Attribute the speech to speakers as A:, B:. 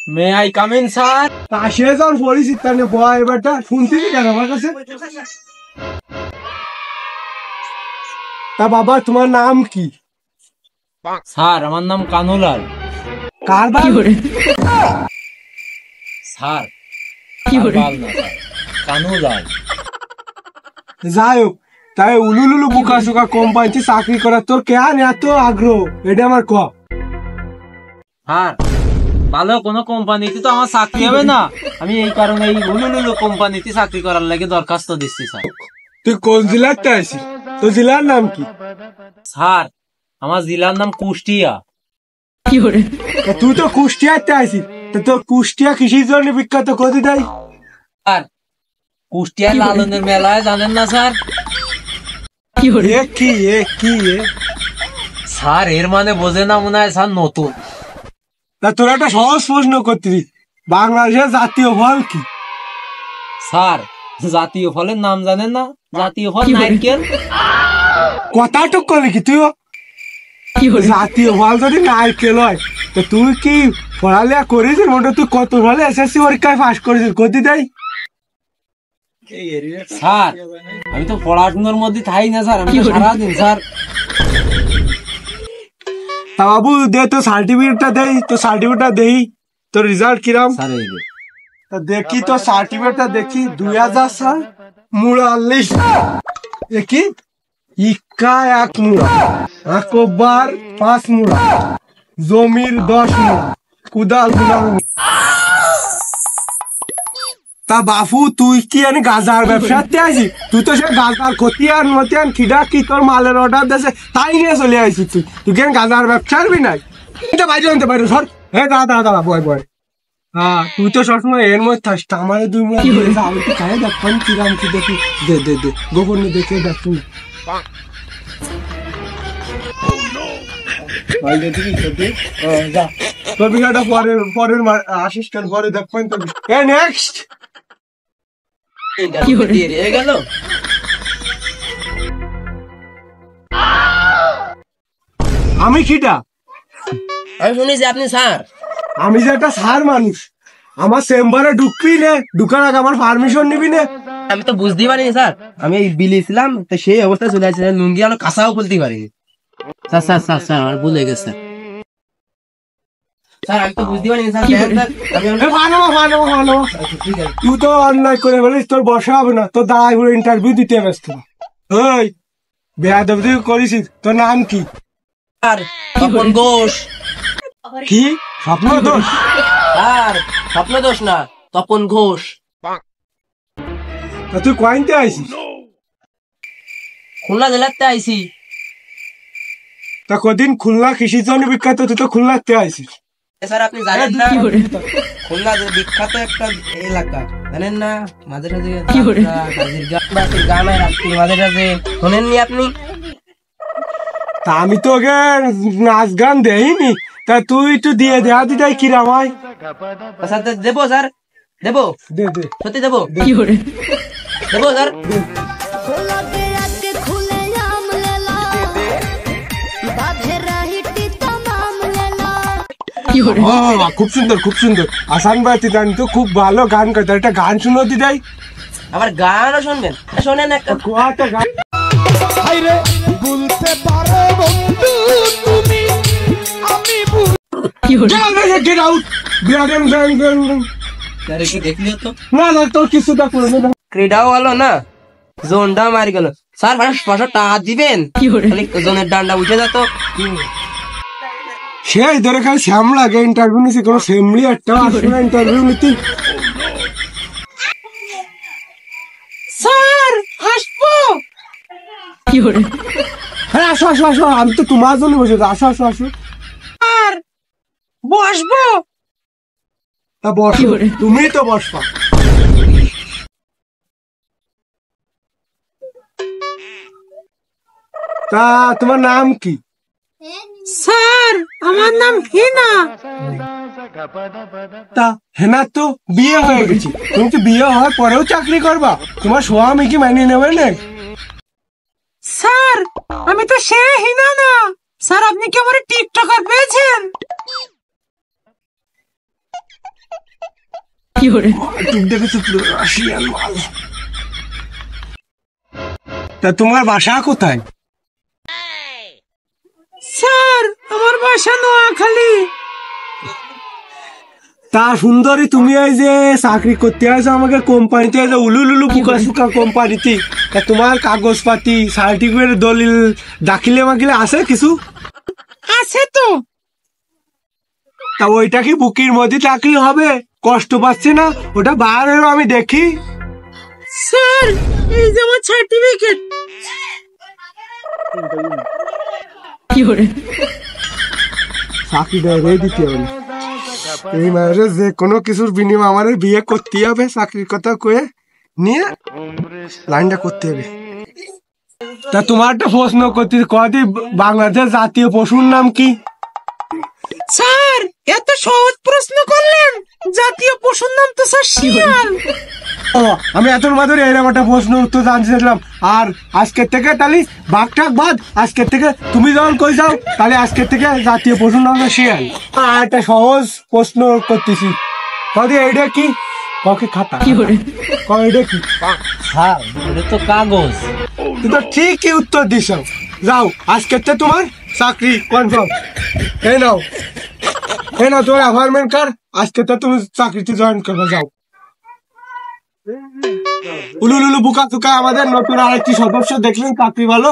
A: May I come in sir?
B: আসে যখন পরিচিত তাহলে বয় এবারটা শুনছিস কেন আমার কাছে? তা বাবা তোমার নাম কি?
A: স্যার আমার নাম কানুলাল।
B: কার বাল?
A: স্যার কানুলাল না স্যার, কানুলাল।
B: যাই হোক, তাই উলুলুলু বুকা সুকা কোম্পানিতে চাকরি করার তোর কেন এত আগ্রহ এটা আমার ক।
A: স্যার ভালো কোনো কোম্পানিতে তো আমার চাকরি হবে না, আমি এই কারণে এই উলুলুলু কোম্পানিতে চাকরি করার লাগে দরখাস্ত দিচ্ছি স্যার।
B: তুই কোন জেলাতে আছিস? তোর জেলার নাম কি?
A: স্যার আমার জেলার নাম কুষ্টিয়া।
B: তুই তো কুষ্টিয়াতে আছিস, তোর কুষ্টিয়া কৃষির জন্য বিখ্যাত কদি দেয়?
A: স্যার কুষ্টিয়া লালনের মেলায় জানেন না স্যার? স্যার এর মানে বোঝে না মনে হয় স্যার নতুন।
B: তা তোর একটা সহজ প্রশ্ন করতি, বাংলাদেশের জাতীয় ফল কি?
A: স্যার জাতীয় ফলের নাম জানেন না? জাতীয় ফল নারকেল।
B: কথাটুক করলি কি তুই? জাতীয় ফল যদি নারকেল হয় তো তুই কি পড়ালেখা করেছিস? মোটা তুই কত সালে এসএসসি পরীক্ষায় পাস করেছিস কতি দেয়?
A: স্যার আমি তো পড়াশোনার মধ্যে থাই না স্যার, আমি তো সারাদিন স্যার।
B: তা বাবু দে তো সার্টিফিকেটটা দেই, তো সার্টিফিকেটটা দেই, তোর রেজাল্ট কিরাম?
A: স্যার এই যে
B: দেখি তো সার্টিফিকেটটা দেখি। 2000 সাল 44 দেখি ইক্কা 1 মুড়া, আকবার 5 মুড়া, জমির 10 মুড়া, কুদাল কুদাল। তা বাপু তুই কি আমি গাজার ব্যবসাতে আছিস? তুই তো সে গাজার খতিয়ান মতিয়ান খিডা কি তোর মালের অর্ডার দিয়েছে তাই নিয়ে চলে আসিস। তুই কেন গাজার ব্যবসা করবি নাই? এটা বাইরে আনতে পারো সর। হ্যাঁ দাদা দাদা বয় বয়। হ্যাঁ তুই তো সবসময় এর মধ্যে থাকিস, আমার 2 মুড়া আমি তো খাই দেখবেন কিরাম কি দেখি। দে দে দে গোবর নিয়ে দেখে দেখুন তোর বিঘাটা পরের আসিস কেন পরে দেখবেন তো। নেক্সট
A: গেল।
B: আমি খিটা?
A: আমি শুনেছি আপনি স্যার।
B: আমি যে একটা সার মানুষ, আমার চেম্বারে ঢুকবি না, ঢুকার আগে আমার পারমিশন নিবি না?
A: আমি তো বুঝতেই পারিনি স্যার, আমি বিলিছিলাম তো সেই অবস্থায় চলে আসছে, লুঙ্গি আমি কাঁচাও খুলতে পারিনি। স্যার স্যার স্যার স্যার আমার ভুল হয়ে গেছে স্যার, আমি তো বুঝতে পারিনি স্যার।
B: তুই তো অন্যায় করে বলিস, তোর বসা হবে না, তোর দাঁড়াই বলে ইন্টারভিউ দিতে ব্যস্ত। ওই বেয়াদবি করিস। তোর নাম কি?
A: স্যার তপন ঘোষ।
B: কি স্বপ্ন দোষ?
A: স্যার স্বপ্ন দোষ না, তপন ঘোষ।
B: তা তুই কয়েনতে আইসিস?
A: খুলনা জেলাতে আইসি।
B: তা কদিন খুলনা কৃষির জন্য বিখ্যাত, তুই তো খুলনাতে আইসিস।
A: স্যার আপনি জানেন না খুলনা বিখ্যাত একটা এলাকা জানেন না? মাঝে মাঝে গান হয় রাত্রি মাঝে মাঝে, শোনেননি আপনি?
B: তা আমি তো ওকে নাচ গান দেইনি, তা তুই একটু দিয়ে দেয়া দিদাই কিরাম হয়?
A: স্যার দেবো স্যার, দেবো,
B: দে দে
A: সত্যি দেবো, দেবো স্যার।
B: খুব সুন্দর খুব সুন্দর। আসান ভাই দিদান তো খুব ভালো গান করতে, একটা গান শুনো দিদাই।
A: আবার গানও শুনবেন? শোনেন একটা
B: গান।
C: বলতে পারো বন্ধু তুমি আমি
B: গেট আউট।
A: দেখলি তো
B: না না তোর কিছু তা করবে না।
A: ক্রীড়াও হলো না, জোনটা মারি গেল। স্যার 500 টাকা দিবেন, জোনের ডান্ডা উঠে যেত।
B: সেই ধরে খালি শ্যাম লাগে ইন্টারভিউ নিছি, কোনো সেমলি একটা আসবে না ইন্টারভিউ নিতে।
A: স্যার আসবো?
B: হ্যাঁ আসো আসো আসো, আমি তো তোমার জন্য বসে আসো আসো আসো।
A: স্যার বসবো?
B: তা বসো, তুমি তো বসবা। তা তোমার নাম কি?
A: স্যার আমার নাম হিনা।
B: তা হেনা তো বিয়ে হয়ে গেছে, তুমি তো বিয়ে হওয়ার পরেও চাকরি করবা? তোমার স্বামী কি মানিয়ে নেবে না?
A: স্যার আমি তো সে হিনা না স্যার, আপনি কি আমার টিকটকার পেয়েছেন?
B: তুই দেখেছো রাশিয়ান মাল। তা তোমার বাসা কোথায়?
A: স্যার আমার বাসা নোয়াখালী।
B: তা সুন্দরী, তুমি এই যে চাকরি করতে আসো আমাকে কোম্পানিতে, উলুলুলু পুকা সুকা কোম্পানিতে, তা তোমার কাগজপাতি সার্টিফিকেট দলিল দাখিলে মাখিলে আছে কিছু?
A: আছে তো।
B: তা ওইটা কি বুকির মধ্যে চাকরি হবে? কষ্ট পাচ্ছে না? ওটা বাইরেও আমি দেখি।
A: স্যার এই যে আমার সার্টিফিকেট।
B: চাকরিটা রে দিতে হবে, এই মাসে যে কোনো কিছুর বিনিময়ে আমার বিয়ে করতে হবে, চাকরির কথা কয়ে নিয়ে লাইনটা করতে হবে। তা তোমার একটা প্রশ্ন করতে, কদি বাংলাদেশ জাতীয় পশুর নাম কি?
A: স্যার এত সহজ প্রশ্ন করলেন, জাতীয় পশুর নাম তো স্যার শিয়াল।
B: ও, আমি এত মাত্র এরকম একটা প্রশ্ন উত্তর জানতে চাইলাম। আর আজকের থেকে তাহলে বাঘটাক বাদ, আজকের থেকে তুমি যখন কই যাও তাহলে আজকের থেকে জাতীয় পশুর নাম শিয়াল। আর একটা সহজ প্রশ্ন করতেছি, কদি এইটা কি? ককে খাতা? এটা কি?
A: স্যার এটা তো কাগজ।
B: তুই তো ঠিকই উত্তর দিস। যাও, আজকের থেকে তোমার চাকরি কনফার্ম। এই নাও, এই নাও তোমার অ্যাপয়েন্টমেন্ট কার্ড। আজকে তো তুমি চাকরিতে জয়েন করবে, যাও। উলুলুলু বুকা তুকা আমাদের নতুন আরেকটি সদস্য দেখলেন, চাকরি ভালো।